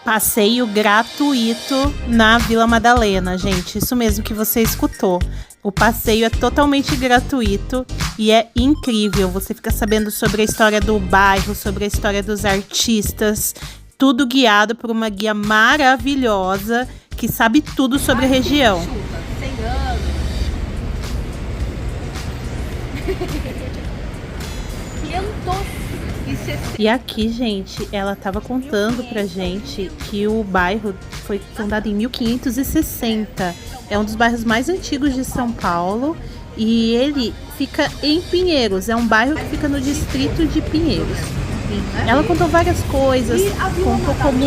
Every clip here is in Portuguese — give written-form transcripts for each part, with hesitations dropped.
Passeio gratuito na Vila Madalena, gente. Isso mesmo que você escutou. O passeio é totalmente gratuito e é incrível. Você fica sabendo sobre a história do bairro, sobre a história dos artistas, tudo guiado por uma guia maravilhosa que sabe tudo sobre a região. E aqui, gente, ela tava contando pra gente que o bairro foi fundado em 1560. É um dos bairros mais antigos de São Paulo e ele fica em Pinheiros. É um bairro que fica no distrito de Pinheiros. Ela contou várias coisas, contou como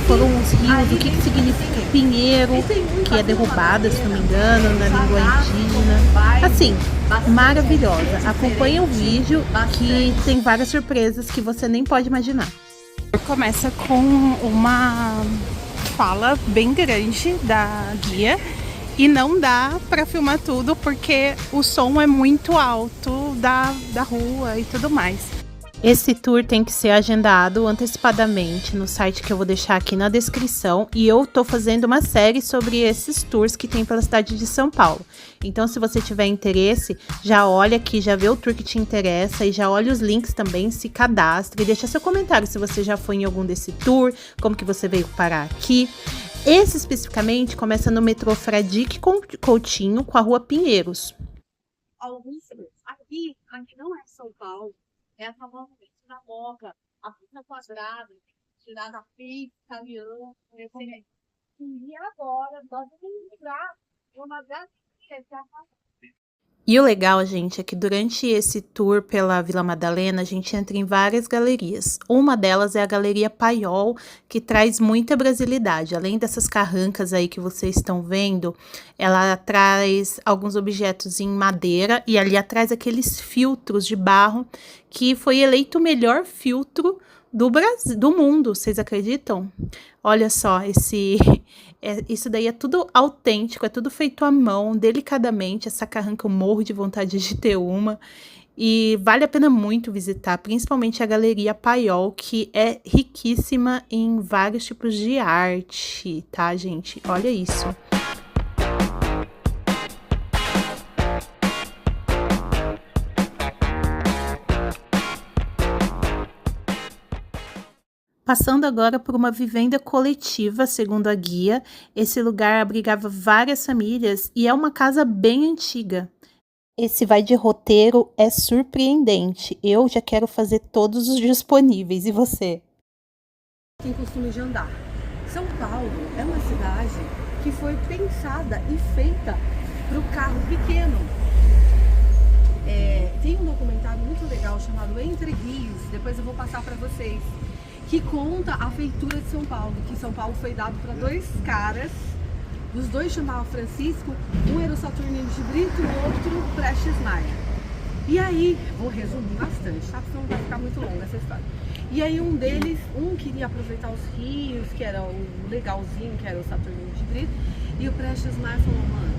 foram os rios, o que significa pinheiro, que é derrubada, se não me engano, na língua indígena. Assim, maravilhosa. Acompanhe o vídeo que tem várias surpresas que você nem pode imaginar. Começa com uma fala bem grande da guia e não dá para filmar tudo porque o som é muito alto da rua e tudo mais. Esse tour tem que ser agendado antecipadamente no site que eu vou deixar aqui na descrição e eu tô fazendo uma série sobre esses tours que tem pela cidade de São Paulo. Então, se você tiver interesse, já olha aqui, já vê o tour que te interessa e já olha os links também, se cadastre e deixa seu comentário se você já foi em algum desse tour, como que você veio parar aqui. Esse especificamente começa no metrô Fradique Coutinho com a rua Pinheiros. Aqui não é São Paulo. É a famosa da Moca, a pizza quadrada, tirada a pizza, italiana. E agora, nós vamos entrar uma das E o legal, gente, é que durante esse tour pela Vila Madalena, a gente entra em várias galerias. Uma delas é a Galeria Paiol, que traz muita brasilidade. Além dessas carrancas aí que vocês estão vendo, ela traz alguns objetos em madeira e ali atrás aqueles filtros de barro, que foi eleito o melhor filtro do Brasil, do mundo, vocês acreditam? Olha só, isso daí é tudo autêntico, é tudo feito à mão, delicadamente. Essa carranca eu morro de vontade de ter uma. E vale a pena muito visitar, principalmente a Galeria Paiol, que é riquíssima em vários tipos de arte, tá, gente? Olha isso. Passando agora por uma vivenda coletiva, segundo a guia, esse lugar abrigava várias famílias e é uma casa bem antiga. Esse vai de roteiro é surpreendente, eu já quero fazer todos os disponíveis, e você? Tem costume de andar. São Paulo é uma cidade que foi pensada e feita para o carro pequeno. Tem um documentário muito legal chamado Entre Rios, depois eu vou passar para vocês, que conta a feitura de São Paulo, que São Paulo foi dado para dois caras, os dois chamavam Francisco, um era o Saturnino de Brito e o outro Prestes Maia. E aí, vou resumir bastante, tá? Porque não vai ficar muito longa essa história. E aí um deles, queria aproveitar os rios, que era o legalzinho, que era o Saturnino de Brito, e o Prestes Maia falou, mano,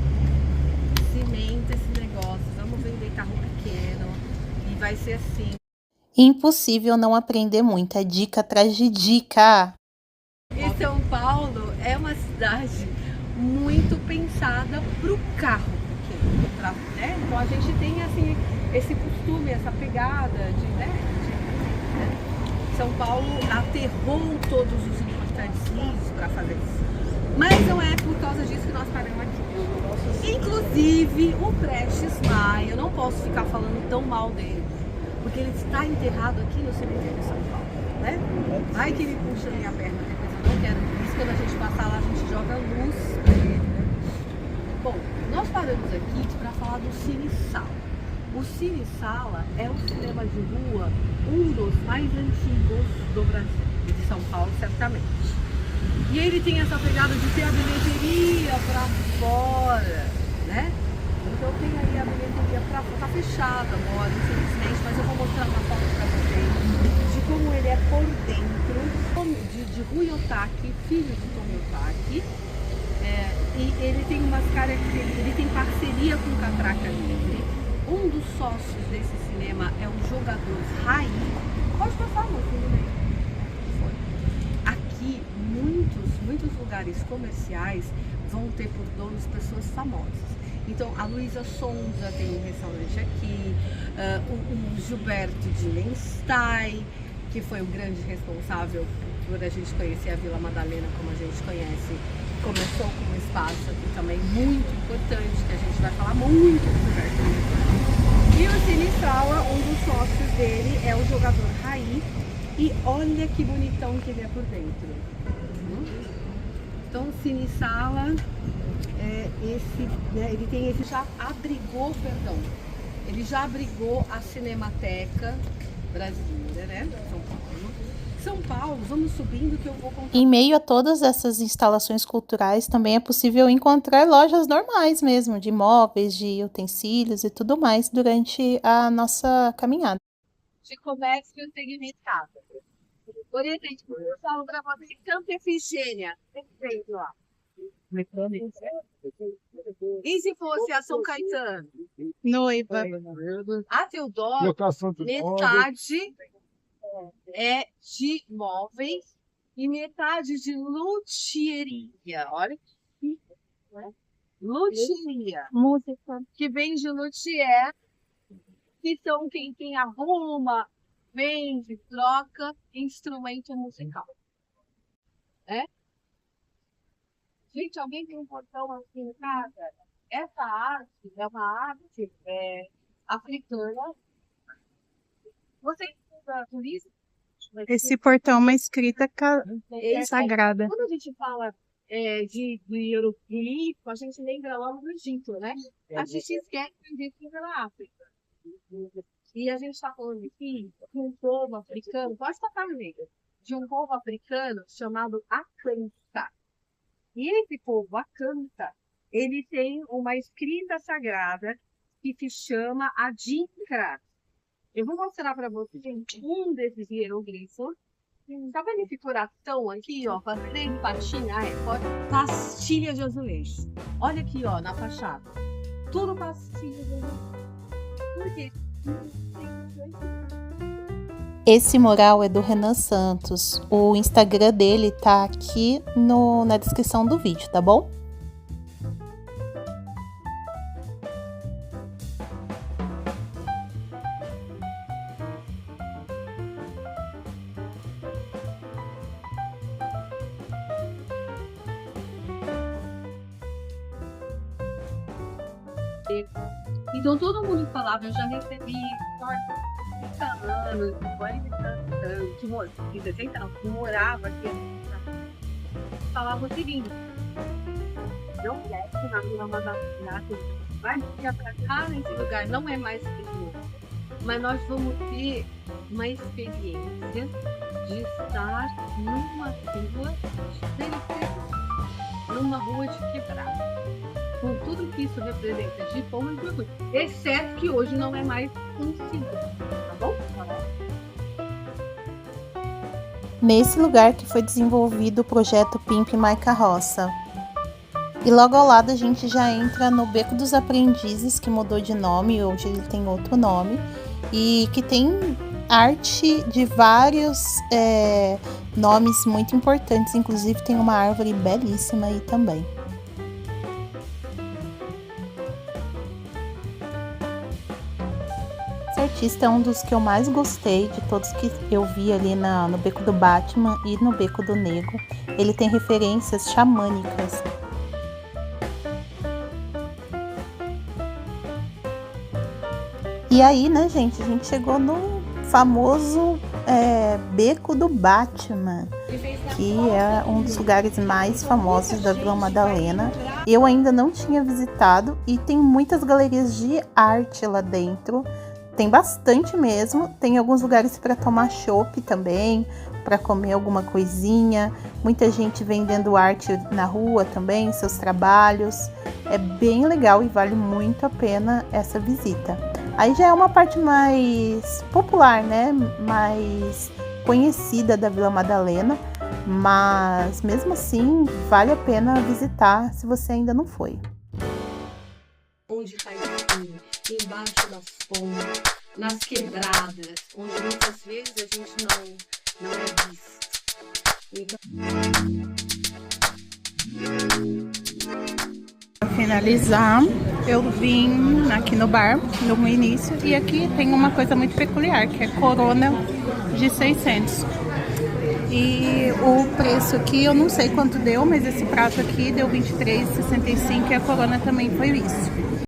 cimenta esse negócio, vamos vender carro pequeno, e vai ser assim. Impossível não aprender muito, é dica atrás de dica. E São Paulo é uma cidade muito pensada para o carro pequeno, né? Então a gente tem assim, esse costume, essa pegada São Paulo aterrou todos os importantes para fazer isso. Mas não é por causa disso que nós paramos aqui. Inclusive o Prestes Maia, eu não posso ficar falando tão mal dele, porque ele está enterrado aqui no cemitério de São Paulo, né? Ai que ele puxa a minha perna, depois eu não quero isso, quando a gente passar lá a gente joga luz pra ele, né? Bom, nós paramos aqui para falar do Cine Sala. O Cine Sala é um cinema de rua, um dos mais antigos do Brasil, e de São Paulo certamente. E ele tem essa pegada de ter a bilheteria para fora, né? Então tem aí a bilheteria tá fechada agora, infelizmente, mas eu vou mostrar uma foto para vocês de como ele é por dentro, de Rui Otaki, filho de Tomi Otaki. E ele tem umas características, ele tem parceria com Catraca Livre. Um dos sócios desse cinema é o jogador Raí. Pode passar, meu filho, né? Aqui lugares comerciais vão ter por donos pessoas famosas. Então, a Luísa Sonza tem um restaurante aqui, o Gilberto de Lenstein, que foi o grande responsável por a gente conhecer a Vila Madalena como a gente conhece, começou com um espaço aqui também muito importante, que a gente vai falar muito do Gilberto Lenstein. E o Cine Sala, um dos sócios dele é o jogador Raí, e olha que bonitão que ele é por dentro. Então, o Cine Sala, ele tem esse, ele já abrigou a Cinemateca Brasileira, né? São Paulo, vamos subindo que eu vou contar. Em meio a todas essas instalações culturais, também é possível encontrar lojas normais mesmo, de móveis, de utensílios e tudo mais durante a nossa caminhada. De comércio segmentado. Por exemplo, eu falo para você, Santa Efigênia, perfeito lá. E se fosse a São Caetano? Noiva. A Teodoro, metade é de móveis e metade de luthieria. Olha aqui. Luthieria. Música. Que vem de luthier, que são quem arruma, vende, troca instrumento musical. Gente, alguém tem um portão aqui em casa? Essa arte é uma arte africana. Você estuda turismo? Esse portão é uma escrita sagrada. Quando a gente fala de hieroglifo, a gente lembra logo do Egito, né? A gente esquece que o Egito fica na África. E a gente está falando aqui de um povo africano, pode tocar no meio, de um povo africano chamado Akanta. E esse povo Akanta, ele tem uma escrita sagrada que se chama Adinkra. Eu vou mostrar para vocês um desses hieroglifos. Tá vendo esse coração aqui, ó, pastilha, pastilha de azulejo. Olha aqui, ó, na fachada. Tudo pastilha de azulejo. Por quê? Esse mural é do Renan Santos. O Instagram dele tá aqui na descrição do vídeo, tá bom? Então todo mundo falava, eu já recebi 30 anos, 40 anos, de 60 anos, que morava aqui, falava o seguinte: não desce na Vila Madalena, vai ficar pra cá nesse lugar, não é mais seguro. Mas nós vamos ter uma experiência de estar numa rua numa rua de quebrada. Com tudo que isso representa de bom e de ruim. Exceto que hoje não é mais possível, tá bom? Nesse lugar que foi desenvolvido o projeto Pimp My Carroça. E logo ao lado a gente já entra no Beco dos Aprendizes, que mudou de nome, hoje ele tem outro nome, e que tem arte de vários nomes muito importantes, inclusive tem uma árvore belíssima aí também. Esse artista é um dos que eu mais gostei de todos que eu vi ali no Beco do Batman e no Beco do Negro. Ele tem referências xamânicas. E aí, né, gente, a gente chegou no famoso Beco do Batman, que é um dos lugares mais famosos da Vila Madalena. Eu ainda não tinha visitado e tem muitas galerias de arte lá dentro. Tem bastante mesmo, tem alguns lugares para tomar chopp também, para comer alguma coisinha, muita gente vendendo arte na rua também, seus trabalhos. É bem legal e vale muito a pena essa visita. Aí já é uma parte mais popular, né? Mais conhecida da Vila Madalena, mas mesmo assim vale a pena visitar se você ainda não foi. Onde está embaixo das pontes, nas quebradas, onde muitas vezes a gente não é visto. Então... finalizar, eu vim aqui no bar, no início, e aqui tem uma coisa muito peculiar, que é Corona de 600. E o preço aqui, eu não sei quanto deu, mas esse prato aqui deu R$ 23,65 e a Corona também foi isso.